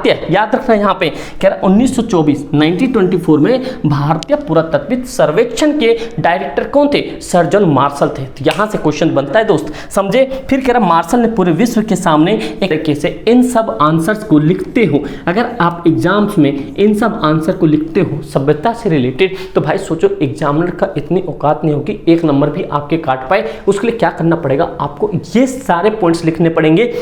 भारतीय, याद रखना यहाँ पे कह रहा 1924 में भारतीय पुरातत्विक सर्वेक्षण के डायरेक्टर कौन थे? सर जॉन मार्शल थे। तो यहाँ से क्वेश्चन बनता है दोस्त, समझे। फिर कह रहा मार्शल ने पूरे विश्व के सामने एक तरीके से इन सब आंसर्स को लिखते हो, अगर आप एग्जाम्स में इन सब आंसर को लिखते हो सभ्यता से रिलेटेड, तो भाई सोचो एग्जामिनर का इतनी औकात नहीं होगी एक नंबर भी आपके काट पाए। उसके लिए क्या करना पड़ेगा? आपको ये सारे पॉइंट्स लिखने पड़ेंगे।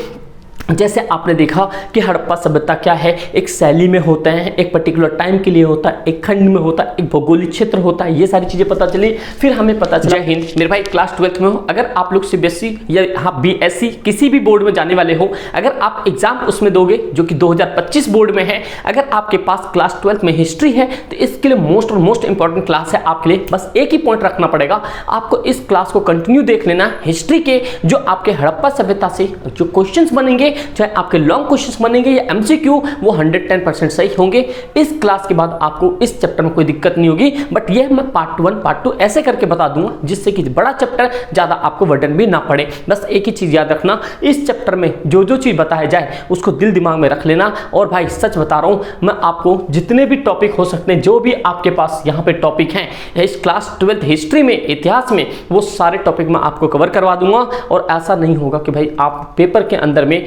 जैसे आपने देखा कि हड़प्पा सभ्यता क्या है, एक शैली में होता है, एक पर्टिकुलर टाइम के लिए होता है, एक खंड में होता है, एक भौगोलिक क्षेत्र होता है, ये सारी चीजें पता चली। फिर हमें पता चला। जय हिंद मेरे भाई, क्लास 12th में हो, अगर आप लोग सीबीएसई या बीएसई किसी भी बोर्ड में जाने वाले हो, अगर आप एग्जाम उसमें दोगे जो कि 2025 बोर्ड में है, अगर आपके पास क्लास 12th में हिस्ट्री है तो इसके लिए मोस्ट इंपॉर्टेंट क्लास है आपके लिए। बस एक ही पॉइंट रखना पड़ेगा आपको, इस क्लास को कंटिन्यू देख लेना। हिस्ट्री के जो आपके हड़प्पा सभ्यता से जो क्वेश्चंस बनेंगे, चाहे आपके लॉन्ग क्वेश्चंस बनेंगे या एमसीक्यू, वो 110% सही होंगे। इस क्लास के बाद आपको इस चैप्टर में कोई दिक्कत नहीं होगी, बट ये मैं पार्ट 1 पार्ट 2 ऐसे करके बता दूंगा जिससे कि बड़ा चैप्टर ज्यादा आपको वर्डन भी ना पड़े। बस एक ही चीज याद रखना, इस चैप्टर में जो जो चीज बताया जाए उसको दिल दिमाग में रख लेना। और भाई सच बता रहा हूं मैं आपको, जितने भी टॉपिक हो सकते हैं, जो भी आपके पास यहाँ पे टॉपिक हैं इस क्लास 12th हिस्ट्री में, इतिहास में, वो सारे टॉपिक मैं आपको कवर करवा दूंगा। और ऐसा नहीं होगा कि भाई आप पेपर के अंदर में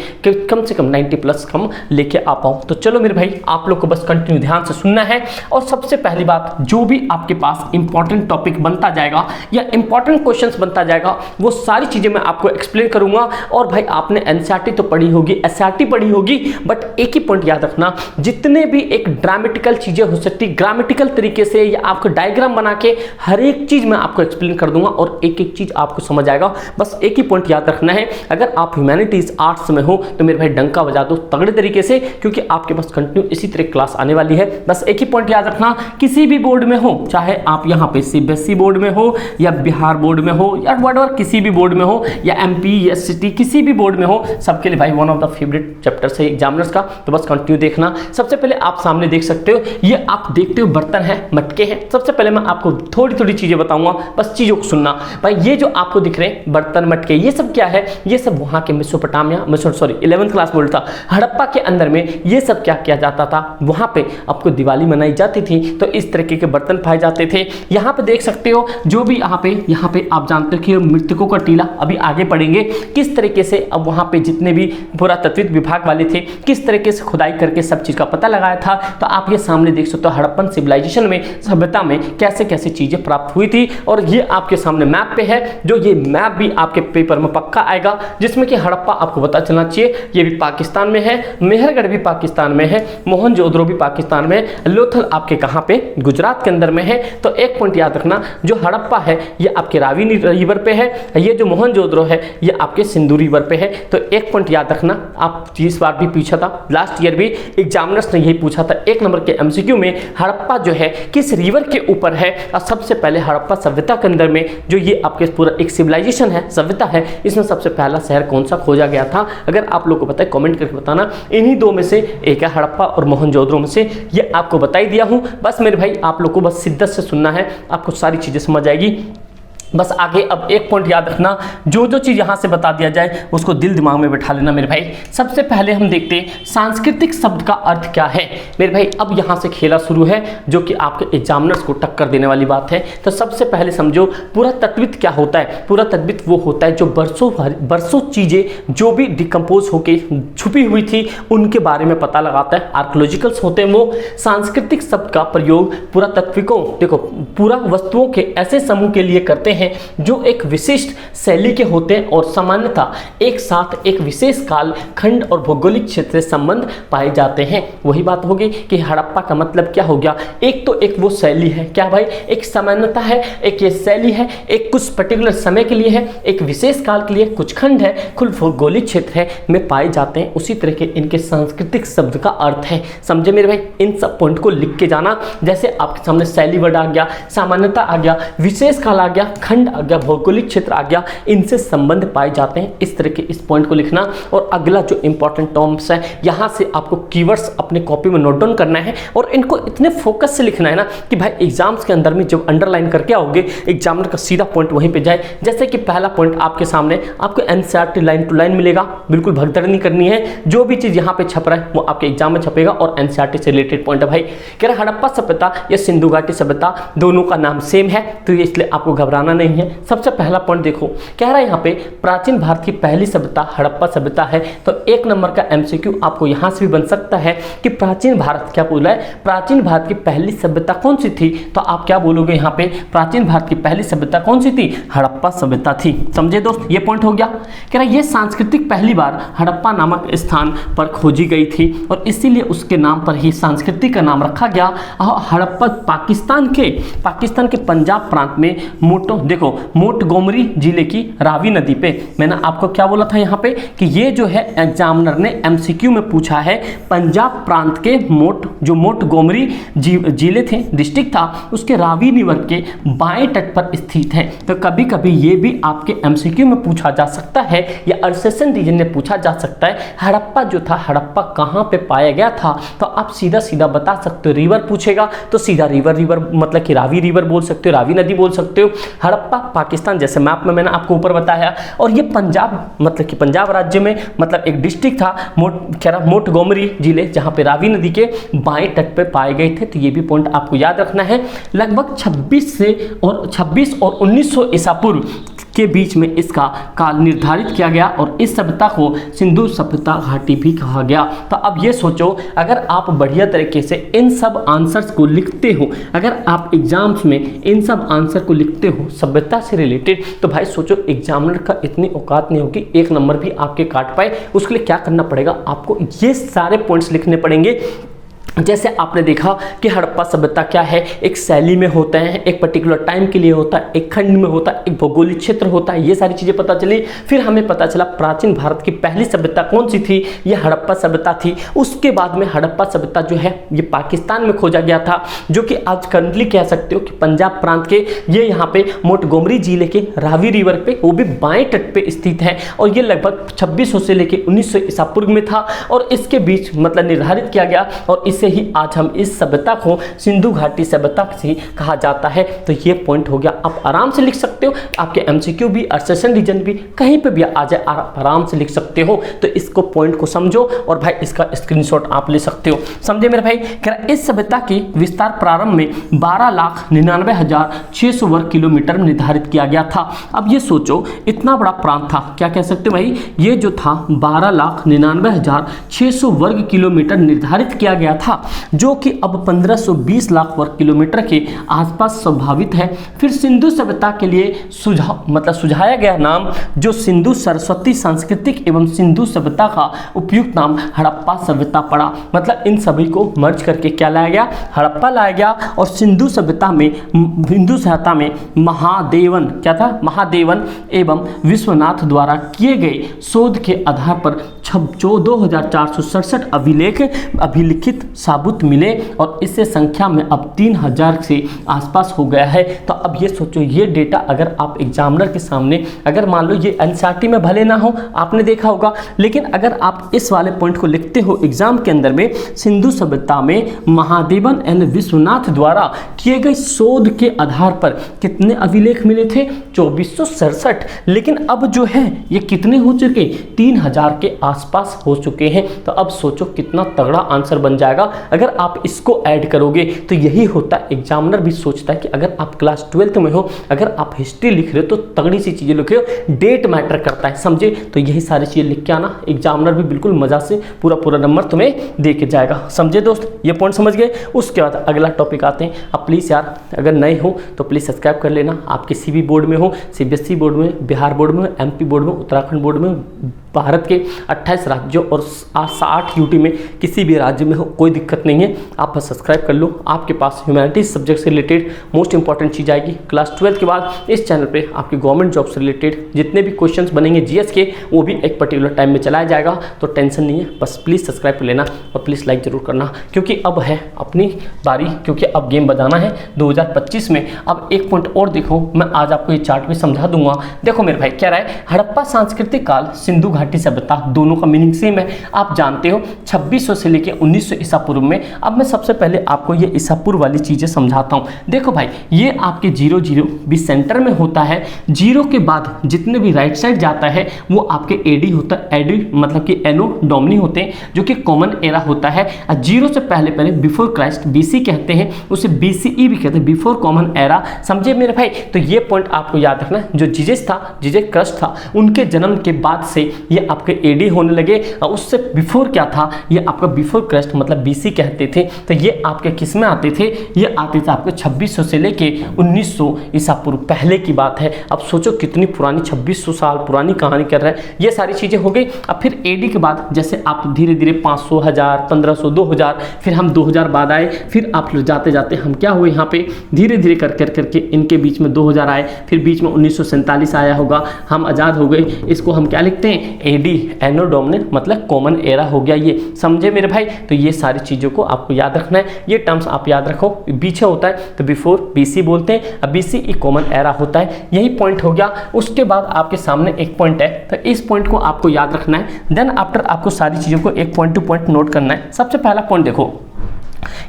कम से कम 90+ कम लेके आ पाऊं। तो चलो मेरे भाई, आप लोग को बस कंटिन्यू ध्यान से सुनना है। और सबसे पहली बात, जो भी आपके पास इंपॉर्टेंट टॉपिक बनता जाएगा या इंपॉर्टेंट क्वेश्चंस बनता जाएगा, वो सारी चीजें मैं आपको एक्सप्लेन करूंगा। और भाई आपने एनसीईआरटी तो पढ़ी होगी, एससीईआरटी पढ़ी होगी, बट एक ही पॉइंट याद रखना, जितने भी एक ड्रामेटिकल चीजें हो सकती, ग्रामेटिकल तरीके से या आपको डायग्राम बना के हर एक चीज मैं आपको एक्सप्लेन कर दूंगा और एक एक चीज आपको समझ आएगा। बस एक ही पॉइंट याद रखना है, अगर आप ह्यूमैनिटीज आर्ट्स में हो तो मेरे भाई डंका बजा दो तगड़े तरीके से, क्योंकि आपके पास कंटिन्यू इसी तरह क्लास आने वाली है। बस एक ही पॉइंट याद रखना, किसी भी बोर्ड में हो, चाहे आप यहाँ पे सीबीएसई बोर्ड में हो या बिहार बोर्ड में हो या व्हाटएवर किसी भी बोर्ड में हो या एमपी या सिटी किसी भी बोर्ड में हो, सबके लिए भाई one of the favourite chapters है एग्जामिनर्स का। तो बस कंटिन्यू देखना। सबसे पहले आप सामने देख सकते हो, ये आप देखते हो बर्तन है, मटके हैं। सबसे पहले मैं आपको थोड़ी थोड़ी चीजें बताऊंगा, बस चीजों को सुनना। भाई ये जो आपको दिख रहे हैं बर्तन मटके, ये सब क्या है? ये सब वहां के मेसोपोटामिया, 11th क्लास बोर्ड था, हड़प्पा के अंदर में ये सब क्या किया जाता था, वहां पे आपको दिवाली मनाई जाती थी, तो इस तरीके के बर्तन पाए जाते थे। यहाँ पे देख सकते हो, जो भी यहाँ पे आप जानते हो कि मृतकों का टीला, अभी आगे पढ़ेंगे किस तरीके से अब वहां पे जितने भी पुरातत्विक विभाग वाले थे किस तरीके से खुदाई करके सब चीज का पता लगाया था। तो आप ये सामने देख सकते हो हड़प्पन सिविलाइजेशन में, सभ्यता में कैसे कैसे चीजें प्राप्त हुई थी। और ये आपके सामने मैप पे है, जो ये मैप भी आपके पेपर में पक्का आएगा, जिसमें कि हड़प्पा आपको पता चलना चाहिए। ये भी पाकिस्तान में है, मेहरगढ़ भी पाकिस्तान में है, मोहनजोदड़ो भी पाकिस्तान में है, लोथल आपके कहाँ पे? गुजरात के अंदर में है। तो एक पॉइंट याद रखना, जो हड़प्पा है ये आपके रावी रिवर पे है, ये जो मोहनजोदड़ो है ये आपके सिंधु रिवर पे है। तो एक पॉइंट याद रखना, आप 30 बार भी पूछा था, लास्ट ईयर भी एग्जामिनर्स ने यही पूछा था 1 नंबर के एमसीक्यू में, हड़प्पा जो है किस रिवर के ऊपर है। और सबसे पहले हड़प्पा सभ्यता के अंदर में जो ये आपके पूरा एक सिविलाइजेशन है, सभ्यता है, इसमें सबसे पहला शहर कौन सा खोजा गया था? अगर आप लोग को पता है कमेंट करके बताना। इन्हीं दो में से एक है हड़प्पा और मोहनजोदड़ो में से, ये आपको बता ही दिया हूं। बस मेरे भाई आप लोग को बस शिद्दत से सुनना है, आपको सारी चीजें समझ आएगी। बस आगे अब एक पॉइंट याद रखना, जो जो चीज़ यहाँ से बता दिया जाए उसको दिल दिमाग में बैठा लेना मेरे भाई। सबसे पहले हम देखते हैं सांस्कृतिक शब्द का अर्थ क्या है मेरे भाई। अब यहाँ से खेला शुरू है, जो कि आपके एग्जामिनर्स को टक्कर देने वाली बात है। तो सबसे पहले समझो पुरातत्विक क्या होता है। पुरातत्विक वो होता है जो बरसों चीज़ें जो भी डिकम्पोज होके छुपी हुई थी उनके बारे में पता लगाता है। आर्कोलॉजिकल्स होते हैं वो। सांस्कृतिक शब्द का प्रयोग पुरातत्विकों, देखो, पूरा वस्तुओं के ऐसे समूह के लिए करते हैं जो एक विशिष्ट शैली के होते हैं और सामान्यतः एक साथ एक विशेष काल खंड और भौगोलिक क्षेत्र से संबंध पाए जाते हैं। वही बात होगी कि हड़प्पा का मतलब क्या हो गया, एक तो एक वो शैली है, क्या भाई, एक सामान्यता है, एक ये शैली है, एक कुछ पर्टिकुलर समय के लिए है, एक विशेष काल के लिए, कुछ खंड है, कुल भौगोलिक क्षेत्र है में पाए जाते हैं। उसी तरह के इनके सांस्कृतिक शब्द का अर्थ है। समझे मेरे भाई, इन सब पॉइंट को लिख के जाना। जैसे आपके सामने शैली वर्ड आ गया, सामान्यता आ गया, विशेष काल आ गया, खंड आ गया, भौगोलिक क्षेत्र आ गया, इनसे संबंध पाए जाते हैं। इस तरह के इस पॉइंट को लिखना। और अगला जो इंपॉर्टेंट टर्म्स है, यहाँ से आपको कीवर्ड्स अपने कॉपी में नोट डाउन करना है और इनको इतने फोकस से लिखना है ना कि भाई एग्जाम्स के अंदर में जब अंडरलाइन करके आओगे एग्जामिनर का सीधा पॉइंट वहीं पे जाए। जैसे कि पहला पॉइंट आपके सामने आपको एनसीईआरटी लाइन टू लाइन मिलेगा, बिल्कुल भगदड़ नहीं करनी है, जो भी चीज यहाँ पे छप रहा है वो आपके एग्जाम में छपेगा और एनसीईआरटी से रिलेटेड पॉइंट है। भाई कह रहा हड़प्पा सभ्यता या सिंधु घाटी सभ्यता दोनों का नाम सेम है, तो ये इसलिए आपको घबराना नहीं है। सबसे पहला पॉइंट देखो, कह रहा है यहाँ पे प्राचीन भारत की पहली सभ्यता हड़प्पा सभ्यता है, तो 1 नंबर का एमसीक्यू आपको यहाँ से भी बन सकता है कि प्राचीन भारत, क्या बोला है, प्राचीन भारत की पहली सभ्यता कौन सी थी, तो आप क्या बोलोगे यहाँ पे, प्राचीन भारत की पहली सभ्यता कौन सी थी, हड़प्पा सभ्यता थी। समझे दोस्त, ये पॉइंट हो गया। कह रहा है ये सांस्कृतिक पहली बार हड़प्पा नामक स्थान पर खोजी गई थी और इसीलिए उसके नाम पर ही संस्कृति का नाम रखा गया। हड़प्पा पाकिस्तान के पंजाब प्रांत में मोंटगोमरी जिले की रावी नदी पे, मैंने आपको क्या बोला था यहाँ पे कि ये जो है एग्जामिनर ने एमसीक्यू में पूछा है, पंजाब प्रांत के मोंटगोमरी जिले थे, डिस्ट्रिक्ट था, उसके रावी रिवर के बाएं तट पर स्थित है। तो कभी कभी ये भी आपके एमसीक्यू में पूछा जा सकता है या अर्सेसन रीजन में पूछा जा सकता है, हड़प्पा जो था हड़प्पा कहाँ पे पाया गया था, तो आप सीधा सीधा बता सकते हो। रिवर पूछेगा तो सीधा रिवर मतलब कि रावी रिवर बोल सकते हो, रावी नदी बोल सकते हो। हड़प्पा पाकिस्तान, जैसे मैप में मैंने आपको ऊपर बताया, और ये पंजाब मतलब कि पंजाब राज्य में मतलब एक डिस्ट्रिक्ट था मोंटगोमरी जिले, जहाँ पे रावी नदी के बाएं तट पे पाए गए थे। तो ये भी पॉइंट आपको याद रखना है। लगभग 26 और 1900 ईसा पूर्व के बीच में इसका काल निर्धारित किया गया और इस सभ्यता को सिंधु सभ्यता घाटी भी कहा गया। तो अब ये सोचो, अगर आप बढ़िया तरीके से इन सब आंसर्स को लिखते हो, अगर आप एग्जाम्स में इन सब आंसर को लिखते हो सभ्यता से रिलेटेड, तो भाई सोचो एग्जामिनर का इतनी औकात नहीं होगी 1 नंबर भी आपके काट पाए। उसके लिए क्या करना पड़ेगा, आपको ये सारे पॉइंट्स लिखने पड़ेंगे। जैसे आपने देखा कि हड़प्पा सभ्यता क्या है, एक शैली में होता है, एक पर्टिकुलर टाइम के लिए होता है, एक खंड में होता है, एक भौगोलिक क्षेत्र होता है, ये सारी चीज़ें पता चली। फिर हमें पता चला प्राचीन भारत की पहली सभ्यता कौन सी थी, ये हड़प्पा सभ्यता थी। उसके बाद में हड़प्पा सभ्यता जो है ये पाकिस्तान में खोजा गया था, जो कि आज करंटली कह सकते हो कि पंजाब प्रांत के ये यहाँ पे मोंटगोमरी जिले के रावी रिवर पे, वो भी बाएं तट पे स्थित है और ये लगभग 2600 से लेकर 1900 ईसा पूर्व में था और इसके बीच मतलब निर्धारित किया गया और इससे ही आज हम इस सभ्यता को सिंधु घाटी सभ्यता से कहा जाता है। तो ये पॉइंट हो गया, आप आराम से लिख सकते हो, आपके एमसीक्यू भी अर्सेसन रीजन भी कहीं पे भी आ जाए आप आराम से लिख सकते हो। तो इसको पॉइंट को समझो और भाई इसका स्क्रीनशॉट आप ले सकते हो। समझे मेरे भाई, इस सभ्यता की विस्तार प्रारंभ में 12,99,600 वर्ग किलोमीटर निर्धारित किया गया था। अब ये सोचो इतना बड़ा प्रांत था, क्या कह सकते हो भाई, ये जो था 12,99,600 वर्ग किलोमीटर निर्धारित किया गया था, जो कि अब 1520 लाख वर्ग किलोमीटर के आसपास संभावित है। फिर सिंधु सभ्यता के लिए सुझाया गया नाम जो सिंधु सरस्वती सांस्कृतिक एवं सिंधु सभ्यता का उपयुक्त नाम हड़प्पा सभ्यता पड़ा। मतलब इन सभी को मर्ज करके क्या लाया गया, हड़प्पा लाया गया। और सिंधु सभ्यता में महादेवन क्या था, महादेवन एवं विश्वनाथ द्वारा किए गए शोध के आधार पर 2467 अभिलिखित साबुत मिले और इससे संख्या में अब 3000 से आसपास हो गया है। तो अब ये सोचो, ये डेटा अगर आप एग्जामिनर के सामने, अगर मान लो ये एनसीईआरटी में भले ना हो, आपने देखा होगा, लेकिन अगर आप इस वाले पॉइंट को लिखते हो एग्जाम के अंदर में, सिंधु सभ्यता में महादेवन एंड विश्वनाथ द्वारा किए गए शोध के आधार पर कितने अभिलेख मिले थे, 2467। लेकिन अब जो है ये कितने हो चुके, 3000 के आसपास हो चुके हैं। तो अब सोचो कितना तगड़ा आंसर बन जाएगा अगर आप इसको ऐड करोगे। तो यही होता है, एग्जामिनर भी सोचता है कि अगर आप क्लास 12th में हो, अगर आप हिस्ट्री लिख रहे हो तो तगड़ी सी चीजें लिख रहे हो, डेट मैटर करता है, समझे। तो यही सारी चीजें लिख के आना, एग्जामिनर भी बिल्कुल मजा से पूरा नंबर तुम्हें दे के जाएगा। समझे दोस्त, ये पॉइंट समझ गए। उसके बाद अगला टॉपिक आते हैं। अब प्लीज यार अगर नए हो तो प्लीज सब्सक्राइब कर लेना। आप किसी भी बोर्ड में हो, सीबीएसई बोर्ड में, बिहार बोर्ड में, एमपी बोर्ड में, उत्तराखंड बोर्ड में, भारत के 28 राज्यों और 60 यूटी में किसी भी राज्य में हो, कोई दिक्कत नहीं है। आप बस सब्सक्राइब कर लो। आपके पास ह्यूमैनिटीज सब्जेक्ट से रिलेटेड मोस्ट इंपॉर्टेंट चीज़ आएगी। क्लास 12 के बाद इस चैनल पे आपके गवर्नमेंट जॉब से रिलेटेड जितने भी क्वेश्चंस बनेंगे जीएस के, वो भी एक पर्टिकुलर टाइम में चलाया जाएगा, तो टेंशन नहीं है। बस प्लीज़ सब्सक्राइब कर लेना और प्लीज़ लाइक जरूर करना, क्योंकि अब है अपनी बारी, क्योंकि अब गेम बजाना है 2025 में। अब एक पॉइंट और देखो, मैं आज आपको ये चार्ट भी समझा दूंगा। देखो मेरे भाई क्या रहा है, हड़प्पा सांस्कृतिक काल, सिंधु घाटी सभ्यता, दोनों का मीनिंग सेम है, आप जानते हो। 2600 से लेके 1900 ईसा पूर्व में। अब मैं सबसे पहले आपको ये ईसा पूर्व वाली चीजें समझाता हूँ। देखो भाई, ये आपके 00 भी सेंटर में होता है। 0 के बाद जितने भी राइट साइड जाता है वो आपके एडी होता है। एडी मतलब कि एनो डोमिनी होते हैं, जो कि कॉमन एरा होता है। 0 से पहले पहले बिफोर क्राइस्ट, बीसी कहते हैं, उसे बीसीई भी कहते हैं, बिफोर कॉमन एरा। समझे मेरे भाई? तो ये पॉइंट आपको याद रखना। जो जीजस था, जीजस क्रस्ट था, उनके जन्म के बाद से ये आपके एडी होने लगे। और उससे बिफोर क्या था, ये आपका बिफोर क्राइस्ट मतलब बीसी कहते थे। तो ये आपके किस में आते थे, ये आते थे आपके 2600 से लेके 1900 ईसा पूर्व पहले की बात है। अब सोचो कितनी पुरानी, 2600 साल पुरानी कहानी कर रहे हैं। ये सारी चीजें हो गई। अब फिर एडी के बाद जैसे आप धीरे धीरे 500, 1000, 1500, 2000, फिर हम 2000 बाद आए। फिर आप जाते जाते हम क्या हुए, यहाँ पे धीरे धीरे कर करके इनके बीच में 2000 आए। फिर बीच में 1947 आया होगा, हम आज़ाद हो गए। इसको हम क्या लिखते हैं, एडी, एनो डोमिनेंट मतलब कॉमन एरा हो गया ये। समझे मेरे भाई? तो ये सारी चीज़ों को आपको याद रखना है। ये टर्म्स आप याद रखो। पीछे होता है तो बिफोर बीसी बोलते हैं, अब बीसी एक कॉमन एरा होता है। यही पॉइंट हो गया। उसके बाद आपके सामने एक पॉइंट है, तो इस पॉइंट को आपको याद रखना है। देन आफ्टर आपको सारी चीज़ों को एक पॉइंट टू पॉइंट नोट करना है। सबसे पहला पॉइंट देखो,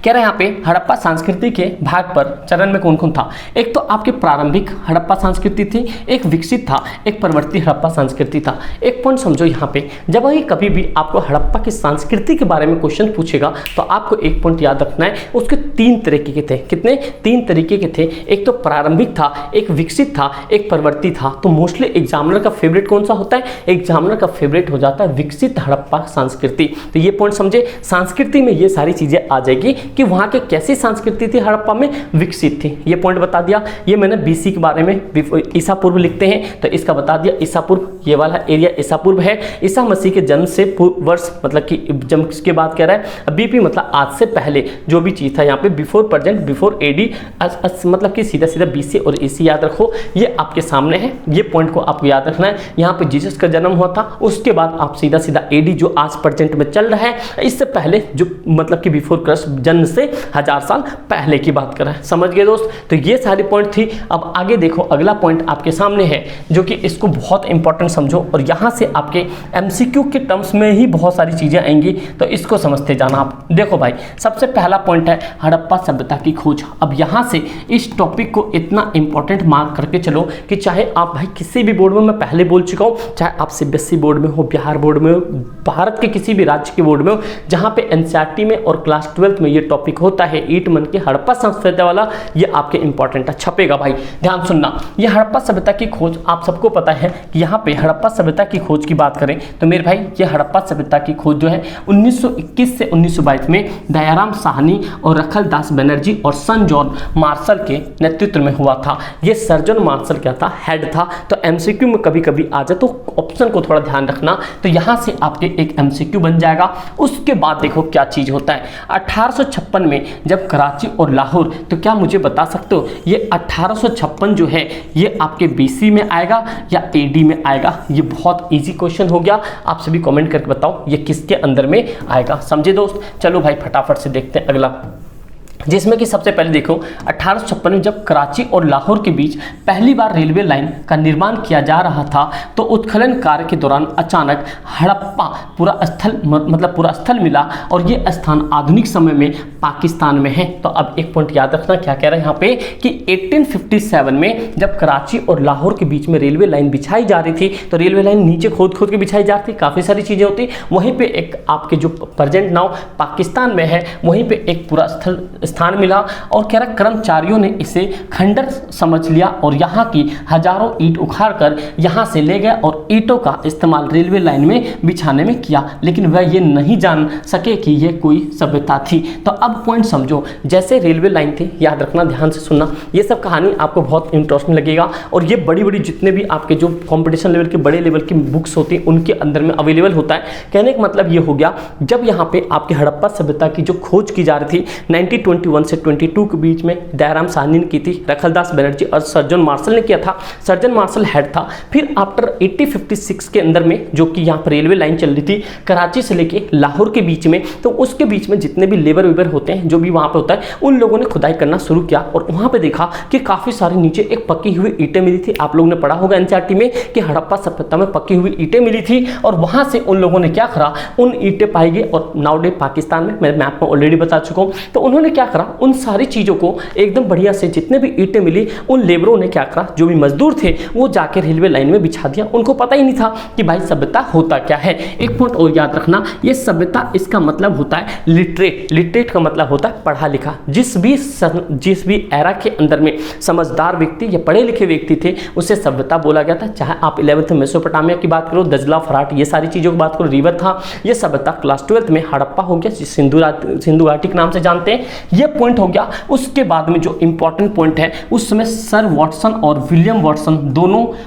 कह रहे हैं यहाँ पे हड़प्पा संस्कृति के भाग पर चरण में कौन कौन था। एक तो आपके प्रारंभिक हड़प्पा संस्कृति थी, एक विकसित था, एक प्रवर्ती हड़प्पा संस्कृति था। एक पॉइंट समझो यहाँ पे, जब वही कभी भी आपको हड़प्पा की संस्कृति के बारे में क्वेश्चन पूछेगा तो आपको एक पॉइंट याद रखना है। उसके 3 तरीके के थे। कितने? 3 तरीके के थे। एक तो प्रारंभिक था, एक विकसित था, एक प्रवर्ती था। तो मोस्टली एग्जामिनर का फेवरेट कौन सा होता है? एग्जामिनर का फेवरेट हो जाता है विकसित हड़प्पा संस्कृति। तो ये पॉइंट समझे। संस्कृति में ये सारी चीजें आ जाएगी कि वहां के कैसी संस्कृति थी, हड़प्पा में विकसित थी। ये पॉइंट बता दिया। ये मैंने बीसी के बारे में, ईसा पूर्व लिखते हैं तो इसका बता दिया। ईसा पूर्व ये वाला एरिया ईसा पूर्व है। ईसा मसीह के जन्म से वर्ष मतलब कि जन्म के बाद कह रहा है। बीपी मतलब आज से पहले जो भी चीज था, यहाँ पे बिफोर प्रेजेंट, बिफोर एडी, मतलब कि सीधा सीधा बीसी और एसी याद रखो। ये आपके सामने है। ये पॉइंट को आपको याद रखना है। यहाँ पे जीसस का जन्म हुआ था, उसके बाद आप सीधा सीधा एडी जो आज प्रेजेंट में चल रहा है, इससे पहले जो मतलब कि बिफोर क्राइस्ट जन्म से 1000 साल पहले की बात कर रहे हैं। समझ गए दोस्त? तो ये सारी पॉइंट थी। अब आगे देखो, अगला पॉइंट आपके सामने है जो कि इसको बहुत इंपॉर्टेंट समझो, और यहाँ से आपके एमसीक्यू के टर्म्स में ही बहुत सारी चीजें आएंगी, तो इसको समझते जाना आप। देखो भाई, सबसे पहला पॉइंट है हड़प्पा सभ्यता की खोज। अब यहाँ से इस टॉपिक को इतना इंपॉर्टेंट मार्क करके चलो कि चाहे आप भाई किसी भी बोर्ड में, मैं पहले बोल चुका हूँ, चाहे आप सीबीएसई बोर्ड में हो, बिहार बोर्ड में हो, भारत के किसी भी राज्य के बोर्ड में हो, जहाँ पे एनसीईआरटी में और क्लास 12 में ये टॉपिक होता है, 8 मन के हड़प्पा संस्कृति वाला, ये आपके इंपॉर्टेंट है, छपेगा भाई, ध्यान सुनना। ये हड़प्पा सभ्यता की खोज आप सबको पता है कि यहाँ पे हड़प्पा सभ्यता की खोज की बात करें तो मेरे भाई, ये हड़प्पा सभ्यता की खोज जो है 1921 से 1922 में दयाराम साहनी और रखल दास बनर्जी और सन जॉन मार्शल के नेतृत्व में हुआ था। ये सर जॉन मार्शल क्या था, हेड था। तो एमसीक्यू में कभी कभी आ जाए तो ऑप्शन को थोड़ा ध्यान रखना। तो यहाँ से आपके एक एमसीक्यू बन जाएगा। उसके बाद देखो क्या चीज होता है। 1856 में जब कराची और लाहौर, तो क्या मुझे बता सकते हो ये 1856 जो है ये आपके बीसी में आएगा या एडी में आएगा? ये बहुत इजी क्वेश्चन हो गया। आप सभी कमेंट करके बताओ ये किसके अंदर में आएगा। समझे दोस्त? चलो भाई फटाफट से देखते हैं अगला, जिसमें कि सबसे पहले देखो 1856 में जब कराची और लाहौर के बीच पहली बार रेलवे लाइन का निर्माण किया जा रहा था तो उत्खनन कार्य के दौरान अचानक हड़प्पा पूरा स्थल मिला और ये स्थान आधुनिक समय में पाकिस्तान में है। तो अब एक पॉइंट याद रखना, क्या कह रहा है यहाँ पे कि 1857 में जब कराची और लाहौर के बीच में रेलवे लाइन बिछाई जा रही थी, तो रेलवे लाइन नीचे खोद खोद के बिछाई जाती, काफ़ी सारी चीज़ें होती। वहीं पर एक आपके जो प्रेजेंट नाउ पाकिस्तान में है, वहीं पर एक पूरा स्थान मिला और कह रहा कर्मचारियों ने इसे खंडर समझ लिया और यहाँ की हजारों ईंट उखाड़कर यहाँ से ले गए और ईंटों का इस्तेमाल रेलवे लाइन में बिछाने में किया, लेकिन वह ये नहीं जान सके कि यह कोई सभ्यता थी। तो अब पॉइंट समझो, जैसे रेलवे लाइन थी, याद रखना, ध्यान से सुनना, ये सब कहानी आपको बहुत इंटरेस्टिंग लगेगा और ये बड़ी बड़ी जितने भी आपके जो कंपटीशन लेवल के बड़े लेवल की बुक्स होती हैं उनके अंदर में अवेलेबल होता है। कहने का मतलब ये हो गया, जब यहाँ पे आपके हड़प्पा सभ्यता की जो खोज की जा रही थी 1921 से 22 के बीच में दयाराम साहनी ने की थी, रखलदास बनर्जी और सर्जन मार्शल ने किया था। सर्जन मार्शल हेड था। फिर आफ्टर 1856 के अंदर में जो कि यहाँ पर रेलवे लाइन चल रही थी कराची से लेके लाहौर के बीच में, तो उसके बीच में जितने भी लेबर वेबर होते हैं जो भी वहाँ पे होता है, उन लोगों ने खुदाई करना शुरू किया और वहाँ पे देखा कि काफ़ी सारे नीचे एक पकी हुई ईंटें मिली थी। आप लोगों ने पढ़ा होगा एनसीईआरटी में कि हड़प्पा सभ्यता में पकी हुई ईंटें मिली थी और वहाँ से उन लोगों ने क्या करा, उन ईंटें पाई गई और नाउडे पाकिस्तान में, मैं मैप में ऑलरेडी बता चुका हूँ। तो उन्होंने क्या करा, उन सारी चीज़ों को एकदम बढ़िया से जितने भी ईंटें मिली उन लेबरों ने क्या करा, जो भी मजदूर थे वो जाके रेलवे लाइन में बिछा दिया। उनको पता ही नहीं था कि भाई सभ्यता होता क्या है। एक पॉइंट और याद रखना, ये सभ्यता इसका मतलब होता है लिटरेट। लिटरेट का मतलब होता है पढ़ा लिखा। जिस भी एरा के अंदर में समझदार व्यक्ति या पढ़े लिखे व्यक्ति थे उसे सभ्यता बोला गया था। चाहे आप 11th में मेसोपोटामिया की बात करो, दजला, फराट, ये सारी चीज़ों की बात करो, रिवर था, ये सभ्यता क्लास 12th में हड़प्पा हो गया, सिंधु घाटी के नाम से जानते हैं। ये पॉइंट हो गया। उसके बाद में जो इंपॉर्टेंट पॉइंट है, उस समय सर वॉटसन और विलियम वॉटसन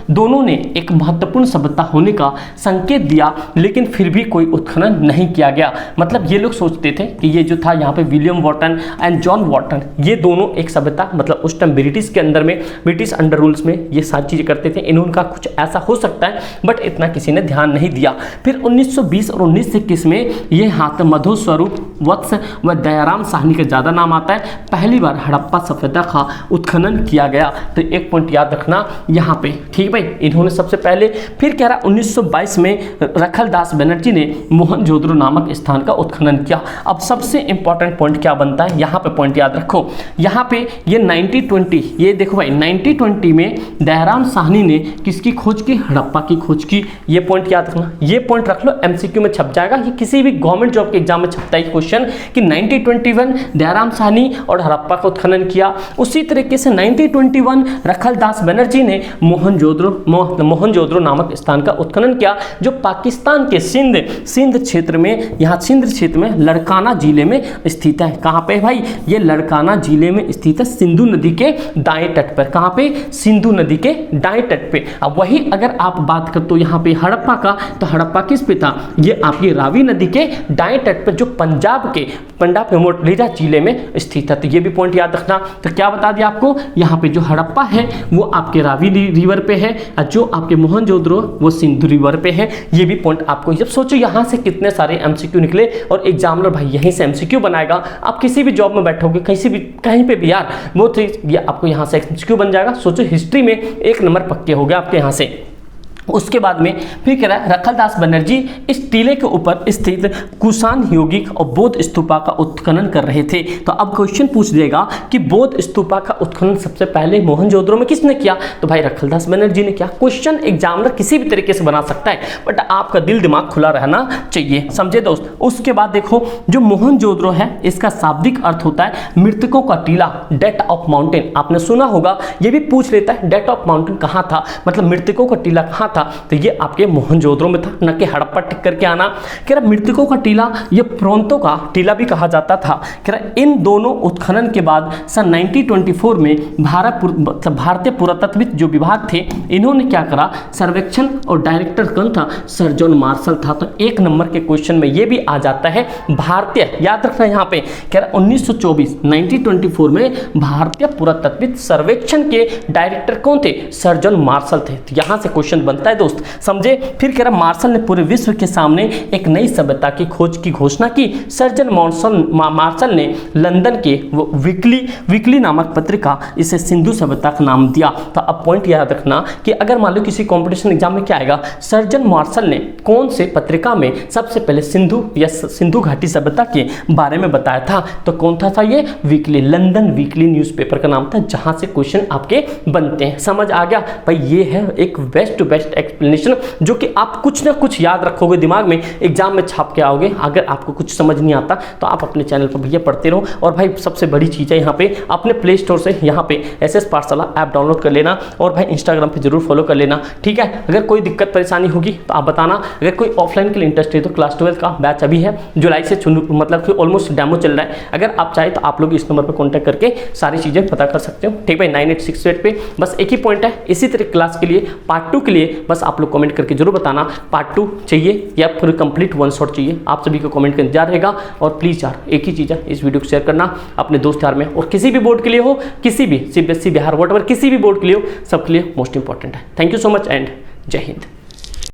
दोनों ने एक महत्वपूर्ण सभ्यता होने का संकेत दिया, लेकिन फिर भी कोई उत्खनन नहीं किया गया। मतलब ये लोग सोचते थे कि ये जो था यहाँ पे William Wotton and John Wotton, ये दोनों एक सभ्यता, मतलब उस टाइम ब्रिटिश के अंदर में, ब्रिटिश अंडर रूल्स में ये सारी चीज़ें करते थे, इनका कुछ ऐसा हो सकता है, बट इतना किसी ने ध्यान नहीं दिया। फिर 1920 और 1921 में ये हाथ मधु स्वरूप वत्स व दयाराम साहनी का ज़्यादा नाम आता है, पहली बार हड़प्पा सभ्यता का उत्खनन किया गया। तो एक पॉइंट याद रखना यहाँ पे, ठीक भाई, इन्होंने सबसे पहले। फिर कह रहा 1922 में रखलदास बनर्जी ने मोहनजोदड़ो नामक स्थान का उत्खनन किया। अब सबसे इंपॉर्टेंट पॉइंट क्या बनता है, यहाँ पे पॉइंट याद रखो। यहाँ पे ये 1920, ये देखो भाई 1920 में दयाराम साहनी ने किसकी खोज की, हड़प्पा की खोज की। ये पॉइंट याद रखना, ये पॉइंट रख लो, एमसीक्यू में छप जाएगा। ये किसी भी गवर्नमेंट जॉब के एग्जाम में छपता है क्वेश्चन कि 1921 दयाराम साहनी और हड़प्पा का उत्खनन किया। उसी तरीके से 1921 रखलदास बनर्जी ने मोहनजोदड़ो नामक स्थान का उत्खनन किया, जो पाकिस्तान के सिंध क्षेत्र में, यहाँ सिंध क्षेत्र में लड़काना जिले में स्थित है। कहाँ पे भाई, ये लड़काना जिले में स्थित है, सिंधु नदी के दाएं तट पर। कहाँ पे, सिंधु नदी के दाएं तट पे। अब वही अगर आप बात कर तो यहाँ पे हड़प्पा का, तो हड़प्पा किस पे था, ये आपकी रावी नदी के दाएं तट पर, जो पंजाब मोटलीरा जिले में स्थित है। तो ये भी पॉइंट याद रखना। तो क्या बता दिया आपको, यहाँ पे जो हड़प्पा है वो आपके रावी रिवर पे है, जो आपके मोहनजोदड़ो वो सिंधु रिवर पे है। ये भी पॉइंट आपको, जब सोचो यहाँ से कितने सारे एमसीक्यू निकले और एग्जामिनर भाई यहीं से एमसीक्यू बनाएगा। आप किसी भी जॉब में बैठोगे कहीं पे भी यार, वो ये आपको यहाँ से एमसीक्यू बन जाएगा। सोचो हिस्ट्री में 1 नंबर पक्के हो गए आपके यहाँ से। उसके बाद में फिर कह रहा है रखलदास बनर्जी इस टीले के ऊपर स्थित कुषाण यौगिक और बौद्ध स्तूपा का उत्खनन कर रहे थे। तो अब क्वेश्चन पूछ देगा कि बौद्ध स्तूपा का उत्खनन सबसे पहले मोहनजोदड़ो में किसने किया, तो भाई रखलदास बनर्जी ने किया। क्वेश्चन एग्जामिनर किसी भी तरीके से बना सकता है, बट आपका दिल दिमाग खुला रहना चाहिए, समझे दोस्त। उसके बाद देखो, जो मोहनजोदड़ो है इसका शाब्दिक अर्थ होता है मृतकों का टीला, डेथ ऑफ माउंटेन। आपने सुना होगा, ये भी पूछ लेता है डेथ ऑफ माउंटेन कहाँ था, मतलब मृतकों का टीला कहाँ था, तो ये आपके मोहनजोदड़ो में था, न कि हड़प्पा टिक करके आना। कह रहा मृतकों का टीला, ये प्रोंतो का टीला भी कहा जाता था। कह रहा इन दोनों उत्खनन के बाद सन 1924 में भारतीय पुरातत्वविद जो विभाग थे, इन्होंने क्या करा, सर्वेक्षण और डायरेक्टर कौन था, सर जॉन मार्शल था। तो 1 नंबर के क्वेश्चन में ये भी आ जाता है भारतीय, याद रखना यहाँ पे। कह रहा 1924 में भारतीय पुरातत्वविद सर्वेक्षण के डायरेक्टर कौन थे, सर जॉन मार्शल थे। तो यहाँ से क्वेश्चन बनता है दोस्त, समझे। फिर कह रहा मार्शल ने पूरे विश्व के सामने एक नई सभ्यता की खोज की घोषणा की। सर्जन मार्शल ने लंदन के वीकली नामक पत्रिका इसे सिंधु सभ्यता का नाम दिया। तो अब पॉइंट याद रखना कि अगर मान लो किसी कंपटीशन एग्जाम में क्या आएगा, सर्जन मार्शल ने कौन से पत्रिका में सबसे पहले सिंधु घाटी सभ्यता के बारे में बताया था, तो कौन था ये, लंदन वीकली न्यूज़पेपर का नाम था, जहां से क्वेश्चन आपके बनते हैं। समझ आ गया भाई, ये है एक best to best best explanation, जो कि आप कुछ ना कुछ याद रखोगे दिमाग में, एग्जाम में छाप के आओगे। अगर आपको कुछ समझ नहीं आता तो आप अपने चैनल पर भैया पढ़ते रहो। और भाई सबसे बड़ी चीज़ है यहाँ पे, अपने प्ले स्टोर से यहाँ पे SS पाठशाला ऐप डाउनलोड कर लेना और भाई इंस्टाग्राम पे जरूर फॉलो कर लेना, ठीक है। अगर कोई दिक्कत परेशानी होगी तो आप बताना। अगर कोई ऑफलाइन के लिए इंटरेस्ट है तो क्लास 12 का बैच अभी है, जुलाई से मतलब कि ऑलमोस्ट डेमो चल रहा है। अगर आप चाहे तो आप लोग इस नंबर पर कॉन्टैक्ट करके सारी चीज़ें पता कर सकते हो, ठीक भाई 9868 पे। बस एक ही पॉइंट है, इसी तरह क्लास के लिए पार्ट 2 के लिए बस आप लोग कमेंट करके जरूर बताना पार्ट 2 चाहिए या फिर कंप्लीट वन शॉट चाहिए। आप सभी को कमेंट का इंतजार रहेगा। और प्लीज़ यार एक ही चीज़ है, इस वीडियो को शेयर करना अपने दोस्त यार में, और किसी भी बोर्ड के लिए हो, किसी भी CBSE बिहार वॉटएवर किसी भी बोर्ड के लिए हो, सबके लिए मोस्ट इंपॉर्टेंट है। Thank you so much and जय हिंद।